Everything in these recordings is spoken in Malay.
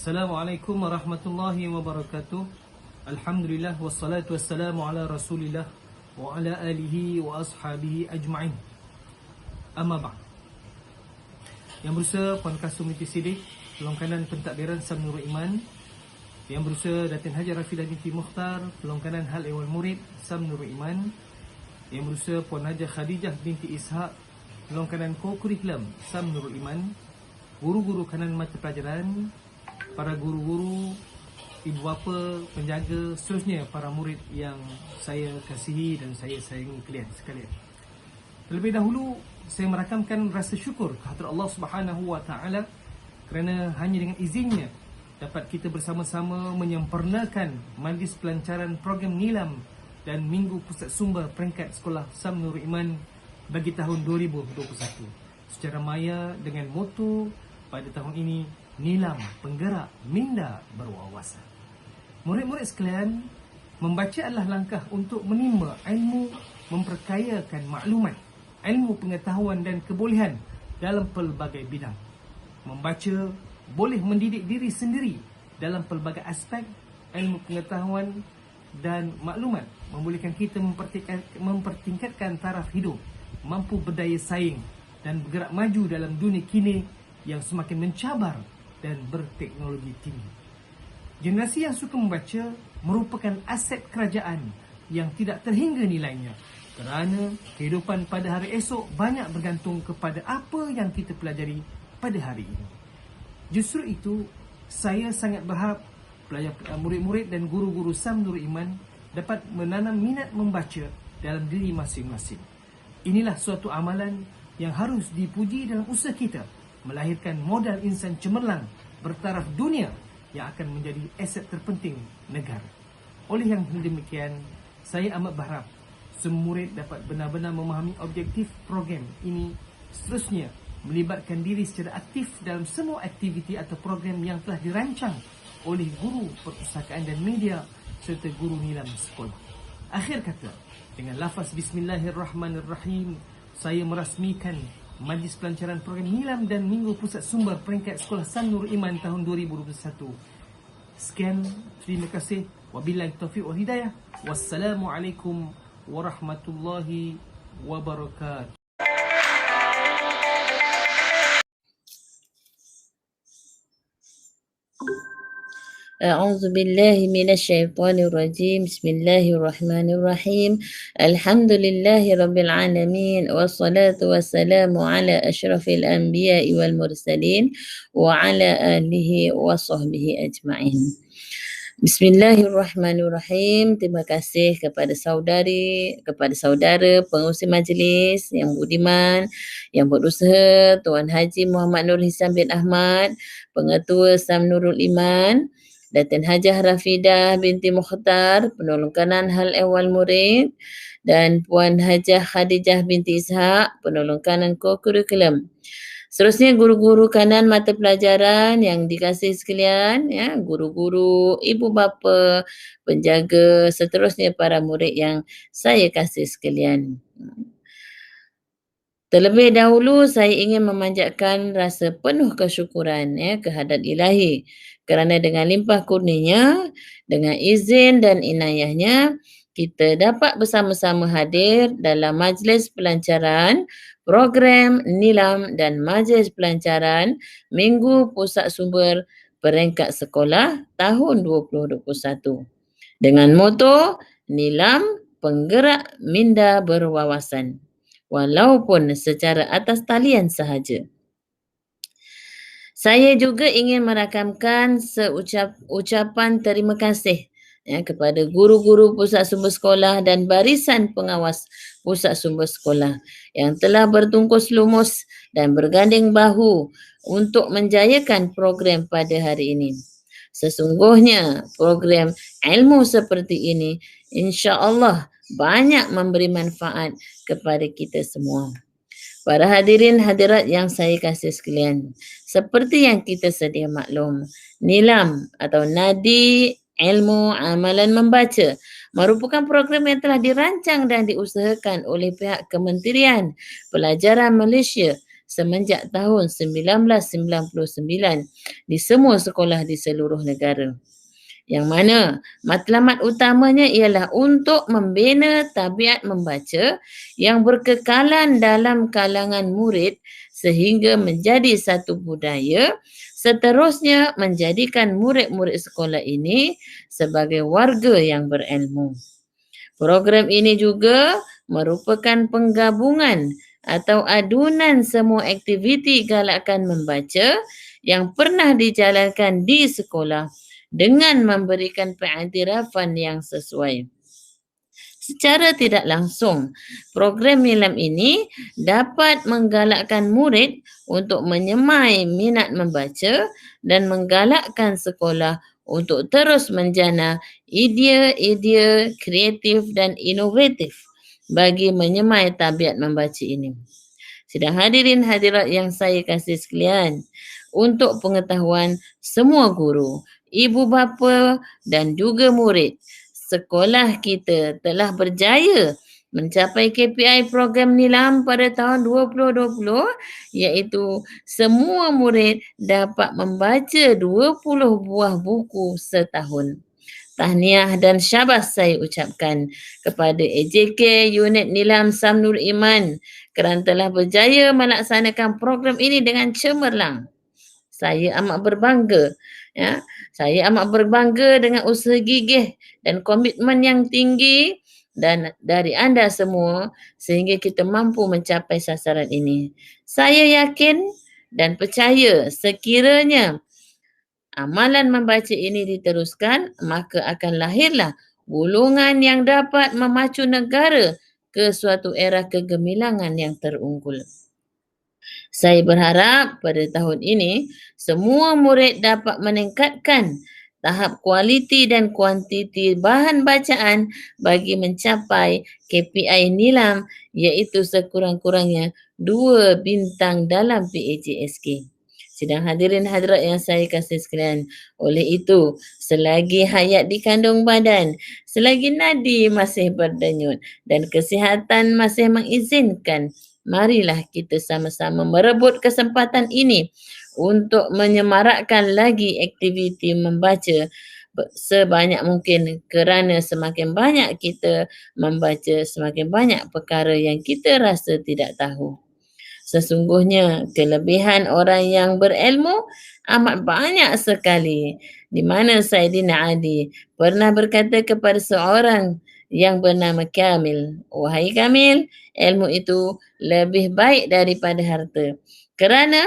Assalamualaikum warahmatullahi wabarakatuh. Alhamdulillah wassalatu wassalamu ala Rasulillah wa ala alihi wa ashabihi ajma'in. Amma ba'd. Yang berusaha Puan Kasum binti Siddiq, Peluang Kanan Pentadbiran Sam Nurul Iman. Yang berusaha Datin Haji Rafidah binti Mukhtar, Peluang Kanan Hal Ehwal Murid Sam Nurul Iman. Yang berusaha Puan Hajah Khadijah binti Ishaq, Peluang Kanan Co-Curriculum Sam Nurul Iman. Guru-guru kanan mata pelajaran, para guru-guru, ibu bapa, penjaga, seterusnya para murid yang saya kasihi dan saya sayangi sekalian. Terlebih dahulu saya merakamkan rasa syukur kehadrat Allah Subhanahu wa taala kerana hanya dengan izinnya dapat kita bersama-sama menyempurnakan majlis pelancaran program Nilam dan Minggu Pusat Sumber Peringkat Sekolah Sam Nurul Iman bagi tahun 2021 secara maya dengan moto pada tahun ini, Nilam Penggerak Minda Berwawasan. Murid-murid sekalian, membaca adalah langkah untuk menimba ilmu, memperkayakan maklumat, ilmu pengetahuan dan kebolehan dalam pelbagai bidang. Membaca boleh mendidik diri sendiri dalam pelbagai aspek ilmu pengetahuan dan maklumat, membolehkan kita mempertingkatkan taraf hidup, mampu berdaya saing dan bergerak maju dalam dunia kini yang semakin mencabar dan berteknologi tinggi. Generasi yang suka membaca merupakan aset kerajaan yang tidak terhingga nilainya kerana kehidupan pada hari esok banyak bergantung kepada apa yang kita pelajari pada hari ini. Justru itu, saya sangat berharap murid-murid dan guru-guru Sam Nurul Iman dapat menanam minat membaca dalam diri masing-masing. Inilah suatu amalan yang harus dipuji dalam usaha kita melahirkan modal insan cemerlang bertaraf dunia yang akan menjadi aset terpenting negara. Oleh yang demikian, saya amat berharap semua murid dapat benar-benar memahami objektif program ini, seterusnya melibatkan diri secara aktif dalam semua aktiviti atau program yang telah dirancang oleh guru perpustakaan dan media serta guru nilam sekolah. Akhir kata, dengan lafaz Bismillahirrahmanirrahim, saya merasmikan Majlis Pelancaran Program Nilam dan Minggu Pusat Sumber Peringkat Sekolah Sam Nurul Iman tahun 2021. Sekian, terima kasih. Wabillahi taufiq wal hidayah. Wassalamualaikum warahmatullahi wabarakatuh. أعوذ بالله من الشيطان الرجيم بسم الله الرحمن الرحيم الحمد لله رب العالمين والصلاة والسلام على أشرف الأنبياء والمرسلين وعلى آله وصحبه أجمعين. Bismillahirrahmanirrahim. Terima kasih kepada saudara pengurusi majlis yang budiman, yang berusaha, Tuan Haji Muhammad Nur Hisam bin Ahmad, Pengetua Sam Nurul Iman, Datin Hajah Rafidah binti Mukhtar, Penolong Kanan Hal Ehwal Murid, dan Puan Hajah Khadijah binti Ishaq, Penolong Kanan Co-Curriculum. Seterusnya guru-guru kanan mata pelajaran yang dikasihi sekalian, ya, guru-guru, ibu bapa, penjaga, seterusnya para murid yang saya kasih sekalian. Terlebih dahulu saya ingin memanjatkan rasa penuh kesyukuran, ya, kehadrat Ilahi kerana dengan limpah kurnianya, dengan izin dan inayahnya, kita dapat bersama-sama hadir dalam majlis pelancaran program Nilam dan majlis pelancaran Minggu Pusat Sumber Peringkat Sekolah tahun 2021 dengan moto Nilam Penggerak Minda Berwawasan, walaupun secara atas talian sahaja. Saya juga ingin merakamkan ucapan terima kasih, ya, kepada guru-guru pusat sumber sekolah dan barisan pengawas pusat sumber sekolah yang telah bertungkus lumus dan berganding bahu untuk menjayakan program pada hari ini. Sesungguhnya program ilmu seperti ini insya-Allah banyak memberi manfaat kepada kita semua. Para hadirin hadirat yang saya kasih sekalian, seperti yang kita sedia maklum, Nilam atau Nadi Ilmu Amalan Membaca merupakan program yang telah dirancang dan diusahakan oleh pihak Kementerian Pelajaran Malaysia semenjak tahun 1999 di semua sekolah di seluruh negara. Yang mana matlamat utamanya ialah untuk membina tabiat membaca yang berkekalan dalam kalangan murid sehingga menjadi satu budaya, seterusnya menjadikan murid-murid sekolah ini sebagai warga yang berilmu. Program ini juga merupakan penggabungan atau adunan semua aktiviti galakan membaca yang pernah dijalankan di sekolah dengan memberikan pengiktirafan yang sesuai. Secara tidak langsung, program Nilam ini dapat menggalakkan murid untuk menyemai minat membaca dan menggalakkan sekolah untuk terus menjana idea-idea kreatif dan inovatif bagi menyemai tabiat membaca ini. Sidang hadirin hadirat yang saya kasih sekalian, untuk pengetahuan semua guru, ibu bapa dan juga murid, sekolah kita telah berjaya mencapai KPI program Nilam pada tahun 2020, iaitu semua murid dapat membaca 20 buah buku setahun. Tahniah dan syabas saya ucapkan kepada AJK Unit Nilam Samnur Iman kerana telah berjaya melaksanakan program ini dengan cemerlang. Saya amat berbangga. Ya. Saya amat berbangga dengan usaha gigih dan komitmen yang tinggi dan dari anda semua sehingga kita mampu mencapai sasaran ini. Saya yakin dan percaya sekiranya amalan membaca ini diteruskan, maka akan lahirlah golongan yang dapat memacu negara ke suatu era kegemilangan yang terunggul. Saya berharap pada tahun ini semua murid dapat meningkatkan tahap kualiti dan kuantiti bahan bacaan bagi mencapai KPI Nilam, iaitu sekurang-kurangnya 2 bintang dalam PAJSK. Sidang hadirin hadirat yang saya kasih sekalian, oleh itu selagi hayat di kandung badan, selagi nadi masih berdenyut dan kesihatan masih mengizinkan, marilah kita sama-sama merebut kesempatan ini untuk menyemarakkan lagi aktiviti membaca sebanyak mungkin, kerana semakin banyak kita membaca, semakin banyak perkara yang kita rasa tidak tahu. Sesungguhnya kelebihan orang yang berilmu amat banyak sekali, di mana Saidina Ali pernah berkata kepada seorang yang bernama Kamil, "Wahai Kamil, ilmu itu lebih baik daripada harta, kerana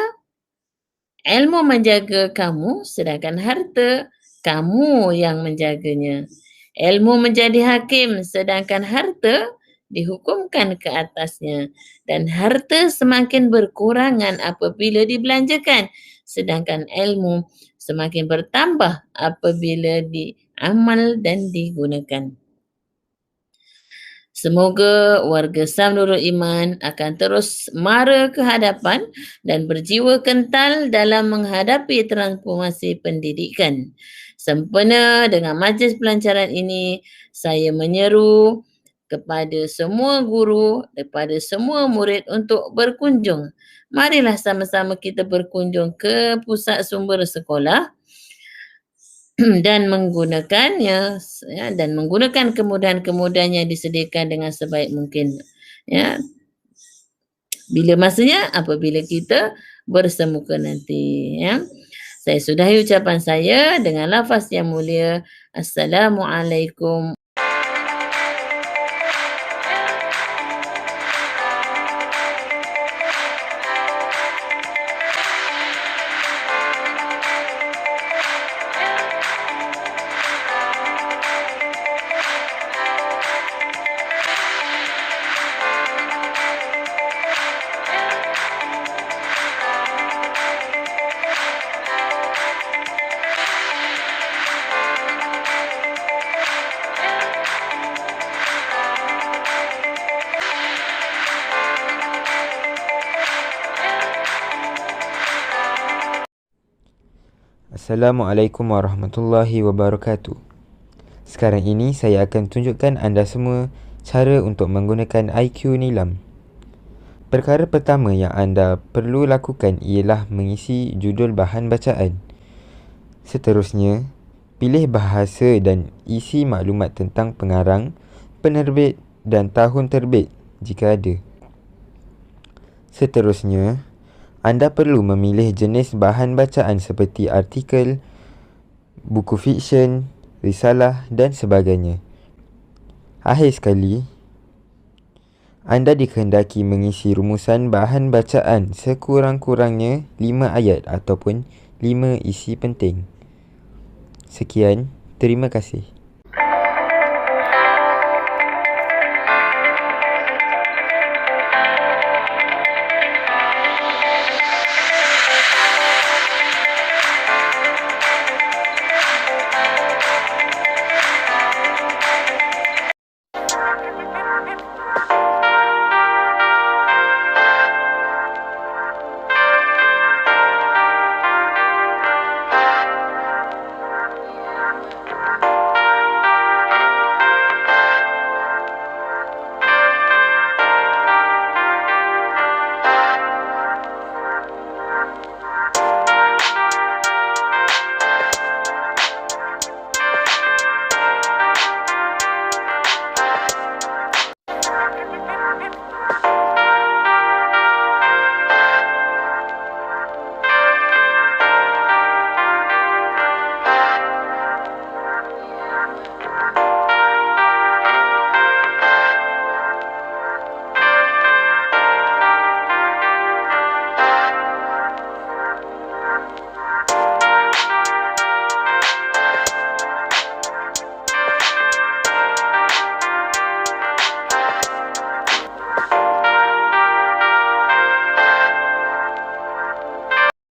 ilmu menjaga kamu sedangkan harta kamu yang menjaganya. Ilmu menjadi hakim sedangkan harta dihukumkan ke atasnya, dan harta semakin berkurangan apabila dibelanjakan sedangkan ilmu semakin bertambah apabila diamal dan digunakan." Semoga warga Samnurul Iman akan terus mara ke hadapan dan berjiwa kental dalam menghadapi transformasi pendidikan. Sempena dengan majlis pelancaran ini, saya menyeru kepada semua guru, kepada semua murid untuk berkunjung. Marilah sama-sama kita berkunjung ke pusat sumber sekolah dan menggunakannya, ya, dan menggunakan kemudahan-kemudahan yang disediakan dengan sebaik mungkin. Ya. Bila masanya, apabila kita bersemuka nanti. Ya. Saya sudahi ucapan saya dengan lafaz yang mulia. Assalamualaikum. Assalamualaikum warahmatullahi wabarakatuh. Sekarang ini saya akan tunjukkan anda semua cara untuk menggunakan IQ Nilam. Perkara pertama yang anda perlu lakukan ialah mengisi judul bahan bacaan. Seterusnya, pilih bahasa dan isi maklumat tentang pengarang, penerbit dan tahun terbit jika ada. Seterusnya, anda perlu memilih jenis bahan bacaan seperti artikel, buku fiksyen, risalah dan sebagainya. Akhir sekali, anda dikehendaki mengisi rumusan bahan bacaan sekurang-kurangnya 5 ayat ataupun 5 isi penting. Sekian, terima kasih.